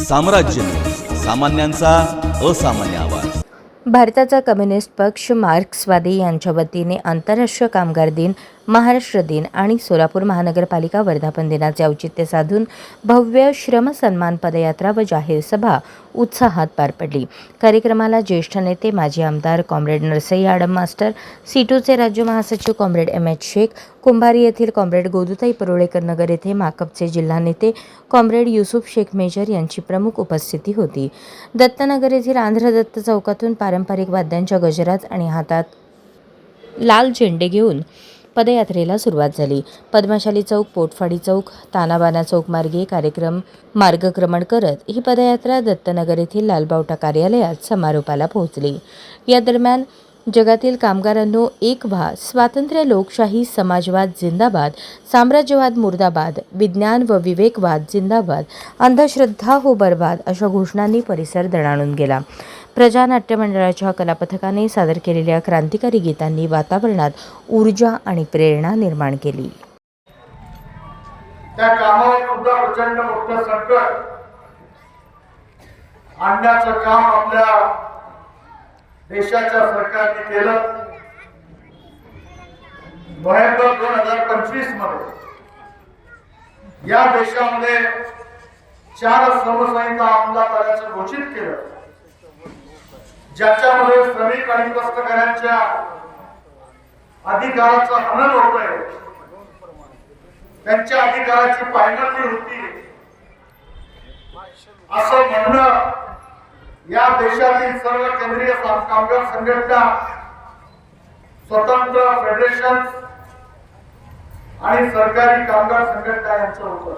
साम्राज्य, सामान्यांचा असामान्य आवाज। भारताचा कम्युनिस्ट पक्ष मार्क्सवादी यांच्या वतीने आंतरराष्ट्रीय कामगार दिन, महाराष्ट्र दिन आणि सोलापूर महानगरपालिका वर्धापन दिनाचे औचित्य साधून भव्य श्रम सन्मान पदयात्रा व जाहीर सभा उत्साहात पार पडली। कार्यक्रमाला ज्येष्ठ नेते माजी आमदार कॉम्रेड नरसई आडम मास्टर, सीटूचे राज्य महासचिव कॉम्रेड एम.एच. शेख, कुंभारी येथील कॉम्रेड गोदूताई परुळेकर, नगर येथे माकपचे जिल्हा नेते कॉम्रेड युसुफ शेख मेजर यांची प्रमुख उपस्थिती होती। दत्तनगर येथील आंध्र दत्त चौकातून पारंपरिक वाद्यांच्या गजरात आणि हातात लाल झेंडे घेऊन पदयात्रेला सुरुवात झाली। पद्मशाली चौक, पोटफाडी चौक, तानाबाना चौक मार्गे मार्गक्रमण करत ही पदयात्रा दत्तनगर येथील लालबावटा कार्यालयात समारोपाला पोहोचली। या दरम्यान जगातील कामगारांनो एक व्हा, स्वातंत्र्य, लोकशाही, समाजवाद जिंदाबाद, साम्राज्यवाद मुर्दाबाद, विज्ञान व विवेकवाद जिंदाबाद, अंधश्रद्धा हो बर्बाद अशा घोषणांनी परिसर दणाणून गेला। प्रजानाट्य मंडळाच्या कलापथकाने सादर केलेल्या क्रांतिकारी गीतांनी वातावरणात ऊर्जा आणि प्रेरणा निर्माण केली। त्या कामावर सुद्धा प्रचंड मोठं संकट आणण्याचं काम आपल्या देशाच्या सरकारने केलं। नोव्हेंबर 2025 मध्ये या देशामध्ये 4 श्रमसंहिता अंमलात आल्याचं घोषित केलं, ज्याच्यामध्ये श्रमिक आणि कष्टकऱ्यांच्या अधिकाराचं हनन होतंय, त्यांच्या अधिकाराची पायमल्ली होती असं म्हणणं या देशातील सर्व केंद्रीय कामगार संघटना, स्वतंत्र फेडरेशन आणि सरकारी कामगार संघटना यांचं होतं।